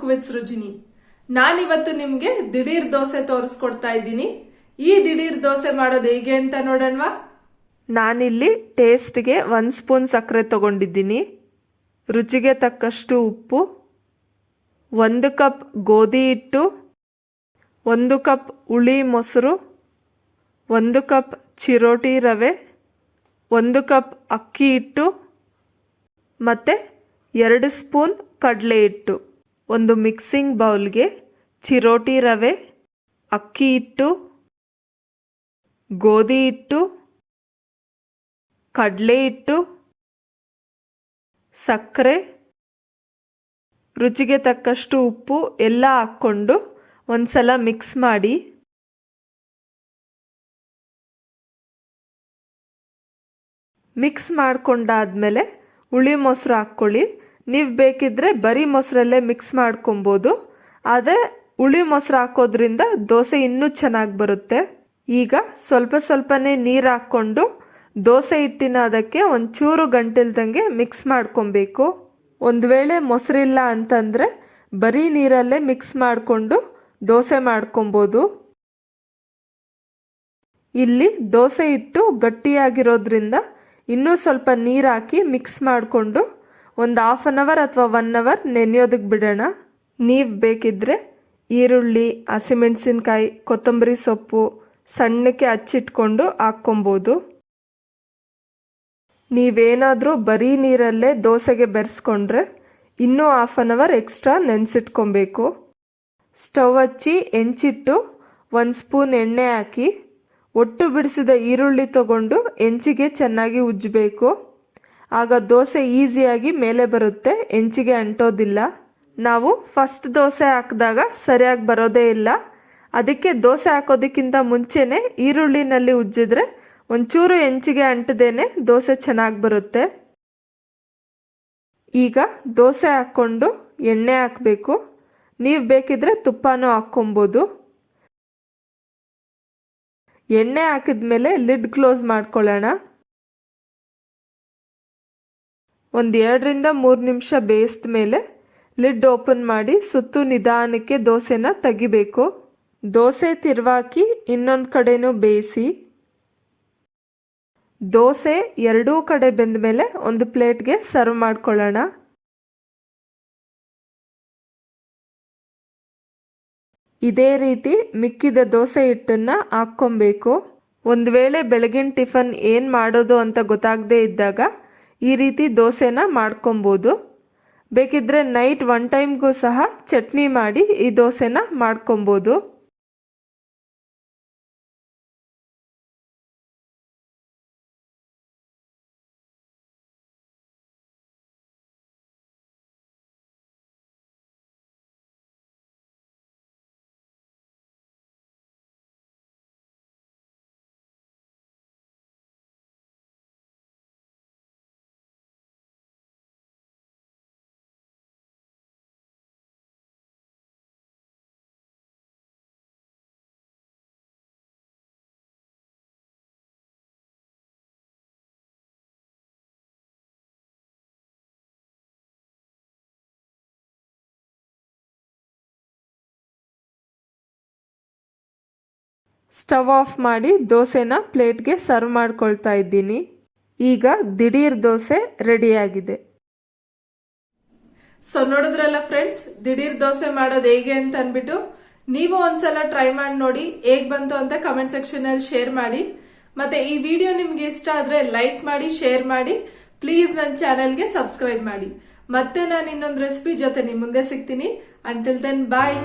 With ಸೃಜಿನಿ. ನಾನಿವತ್ತು ನಿಮ್ಗೆ ದಿಢೀರ್ ದೋಸೆ ತೋರಿಸ್ಕೊಡ್ತಾ ಇದ್ದೀನಿ. ಈ ದಿಢೀರ್ ದೋಸೆ ಮಾಡೋದು ಹೇಗೆ ಅಂತ ನೋಡೋಣವಾ? ನಾನಿಲ್ಲಿ ಟೇಸ್ಟ್ಗೆ 1 ಸ್ಪೂನ್ ಸಕ್ಕರೆ ತಗೊಂಡಿದ್ದೀನಿ, ರುಚಿಗೆ ತಕ್ಕಷ್ಟು ಉಪ್ಪು, 1 ಕಪ್ ಗೋಧಿ ಹಿಟ್ಟು, 1 ಕಪ್ ಹುಳಿ ಮೊಸರು, 1 ಕಪ್ ಚಿರೋಟಿ ರವೆ, 1 ಕಪ್ ಅಕ್ಕಿ ಹಿಟ್ಟು ಮತ್ತು 2 ಸ್ಪೂನ್ ಕಡಲೆ ಹಿಟ್ಟು. ಒಂದು ಮಿಕ್ಸಿಂಗ್ ಬೌಲ್ಗೆ ಚಿರೋಟಿ ರವೆ, ಅಕ್ಕಿ ಹಿಟ್ಟು, ಗೋಧಿ ಹಿಟ್ಟು, ಕಡಲೆ ಹಿಟ್ಟು, ಸಕ್ಕರೆ, ರುಚಿಗೆ ತಕ್ಕಷ್ಟು ಉಪ್ಪು ಎಲ್ಲ ಹಾಕ್ಕೊಂಡು ಒಂದ್ಸಲ ಮಿಕ್ಸ್ ಮಾಡಿ. ಮಿಕ್ಸ್ ಮಾಡ್ಕೊಂಡಾದ್ಮೇಲೆ ಹುಳಿ ಮೊಸರು ಹಾಕ್ಕೊಳ್ಳಿ. ನೀವು ಬೇಕಿದ್ರೆ ಬರೀ ಮೊಸರಲ್ಲೇ ಮಿಕ್ಸ್ ಮಾಡ್ಕೊಬೋದು, ಆದರೆ ಹುಳಿ ಮೊಸರು ಹಾಕೋದ್ರಿಂದ ದೋಸೆ ಇನ್ನೂ ಚೆನ್ನಾಗಿ ಬರುತ್ತೆ. ಈಗ ಸ್ವಲ್ಪ ಸ್ವಲ್ಪನೇ ನೀರು ಹಾಕ್ಕೊಂಡು ದೋಸೆ ಹಿಟ್ಟಿನ ಅದಕ್ಕೆ ಒಂಚೂರು ಗಂಟಿಲ್ದಂಗೆ ಮಿಕ್ಸ್ ಮಾಡ್ಕೊಬೇಕು. ಒಂದು ವೇಳೆ ಮೊಸರಿಲ್ಲ ಅಂತಂದರೆ ಬರೀ ನೀರಲ್ಲೇ ಮಿಕ್ಸ್ ಮಾಡಿಕೊಂಡು ದೋಸೆ ಮಾಡ್ಕೊಬೋದು. ಇಲ್ಲಿ ದೋಸೆ ಹಿಟ್ಟು ಗಟ್ಟಿಯಾಗಿರೋದ್ರಿಂದ ಇನ್ನೂ ಸ್ವಲ್ಪ ನೀರು ಹಾಕಿ ಮಿಕ್ಸ್ ಮಾಡಿಕೊಂಡು ಒಂದು 1/2 ಅವರ್ ಅಥವಾ 1 ಅವರ್ ನೆನೆಯೋದಕ್ಕೆ ಬಿಡೋಣ. ನೀವು ಬೇಕಿದ್ದರೆ ಈರುಳ್ಳಿ, ಹಸಿಮೆಣಸಿನ್ಕಾಯಿ, ಕೊತ್ತಂಬರಿ ಸೊಪ್ಪು ಸಣ್ಣಕ್ಕೆ ಹಚ್ಚಿಟ್ಕೊಂಡು ಹಾಕ್ಕೊಬೋದು. ನೀವೇನಾದರೂ ಬರೀ ನೀರಲ್ಲೇ ದೋಸೆಗೆ ಬೆರೆಸ್ಕೊಂಡ್ರೆ ಇನ್ನೂ 1/2 ಅವರ್ ಎಕ್ಸ್ಟ್ರಾ ನೆನೆಸಿಟ್ಕೊಬೇಕು. ಸ್ಟವ್ ಹಚ್ಚಿ ಹೆಂಚಿಟ್ಟು 1 ಸ್ಪೂನ್ ಎಣ್ಣೆ ಹಾಕಿ ಒಟ್ಟು ಬಿಡಿಸಿದ ಈರುಳ್ಳಿ ತಗೊಂಡು ಹೆಂಚಿಗೆ ಚೆನ್ನಾಗಿ ಉಜ್ಜಬೇಕು. ಆಗ ದೋಸೆ ಈಸಿಯಾಗಿ ಮೇಲೆ ಬರುತ್ತೆ, ಹೆಂಚಿಗೆ ಅಂಟೋದಿಲ್ಲ. ನಾವು ಫಸ್ಟ್ ದೋಸೆ ಹಾಕಿದಾಗ ಸರಿಯಾಗಿ ಬರೋದೇ ಇಲ್ಲ, ಅದಕ್ಕೆ ದೋಸೆ ಹಾಕೋದಕ್ಕಿಂತ ಮುಂಚೆನೇ ಈರುಳ್ಳಿನಲ್ಲಿ ಉಜ್ಜಿದ್ರೆ ಒಂಚೂರು ಹೆಂಚಿಗೆ ಅಂಟದೇನೆ ದೋಸೆ ಚೆನ್ನಾಗಿ ಬರುತ್ತೆ. ಈಗ ದೋಸೆ ಹಾಕ್ಕೊಂಡು ಎಣ್ಣೆ ಹಾಕಬೇಕು. ನೀವು ಬೇಕಿದ್ರೆ ತುಪ್ಪನೂ ಹಾಕ್ಕೊಬೋದು. ಎಣ್ಣೆ ಹಾಕಿದ್ಮೇಲೆ ಲಿಡ್ ಕ್ಲೋಸ್ ಮಾಡ್ಕೊಳ್ಳೋಣ. ಒಂದು 2 ರಿಂದ 3 ನಿಮಿಷ ಬೇಯಿಸಿದ ಮೇಲೆ ಲಿಡ್ ಓಪನ್ ಮಾಡಿ ಸುತ್ತು ನಿಧಾನಕ್ಕೆ ದೋಸೆನ ತೆಗಿಬೇಕು. ದೋಸೆ ತಿರುವಾಕಿ ಇನ್ನೊಂದು ಕಡೆನೂ ಬೇಯಿಸಿ. ದೋಸೆ ಎರಡೂ ಕಡೆ ಬೆಂದ ಮೇಲೆ ಒಂದು ಪ್ಲೇಟ್ಗೆ ಸರ್ವ್ ಮಾಡ್ಕೊಳ್ಳೋಣ. ಇದೇ ರೀತಿ ಮಿಕ್ಕಿದ ದೋಸೆ ಹಿಟ್ಟನ್ನು ಹಾಕ್ಕೊಬೇಕು. ಒಂದು ವೇಳೆ ಬೆಳಗಿನ ಟಿಫನ್ ಏನು ಮಾಡೋದು ಅಂತ ಗೊತ್ತಾಗದೇ ಇದ್ದಾಗ ಈ ರೀತಿ ದೋಸೆನ ಮಾಡ್ಕೊಬೋದು. ಬೇಕಿದ್ರೆ ನೈಟ್ 1 ಟೈಮ್ಗೂ ಸಹ ಚಟ್ನಿ ಮಾಡಿ ಈ ದೋಸೆನ ಮಾಡ್ಕೊಬೋದು. ಸ್ಟವ್ ಆಫ್ ಮಾಡಿ ದೋಸೆನ ಪ್ಲೇಟ್ಗೆ ಸರ್ವ್ ಮಾಡ್ಕೊಳ್ತಾ ಇದ್ದೀನಿ. ಈಗ ದಿಢೀರ್ ದೋಸೆ ರೆಡಿಯಾಗಿದೆ. ಸೊ ನೋಡಿದ್ರಲ್ಲ ಫ್ರೆಂಡ್ಸ್, ದಿಢೀರ್ ದೋಸೆ ಮಾಡೋದು ಹೇಗೆ ಅಂತ ಅಂದ್ಬಿಟ್ಟು ನೀವು ಒಂದ್ಸಲ ಟ್ರೈ ಮಾಡಿ ನೋಡಿ. ಹೇಗ್ ಬಂತು ಅಂತ ಕಮೆಂಟ್ ಸೆಕ್ಷನ್ ಅಲ್ಲಿ ಶೇರ್ ಮಾಡಿ. ಮತ್ತೆ ಈ ವಿಡಿಯೋ ನಿಮ್ಗೆ ಇಷ್ಟ ಆದ್ರೆ ಲೈಕ್ ಮಾಡಿ, ಶೇರ್ ಮಾಡಿ. ಪ್ಲೀಸ್ ನನ್ನ ಚಾನೆಲ್ಗೆ ಸಬ್ಸ್ಕ್ರೈಬ್ ಮಾಡಿ. ಮತ್ತೆ ನಾನು ಇನ್ನೊಂದು ರೆಸಿಪಿ ಜೊತೆ ನಿಮ್ ಮುಂದೆ ಸಿಗ್ತೀನಿ. ಅಂಟಿಲ್ ದೆನ್ ಬಾಯ್.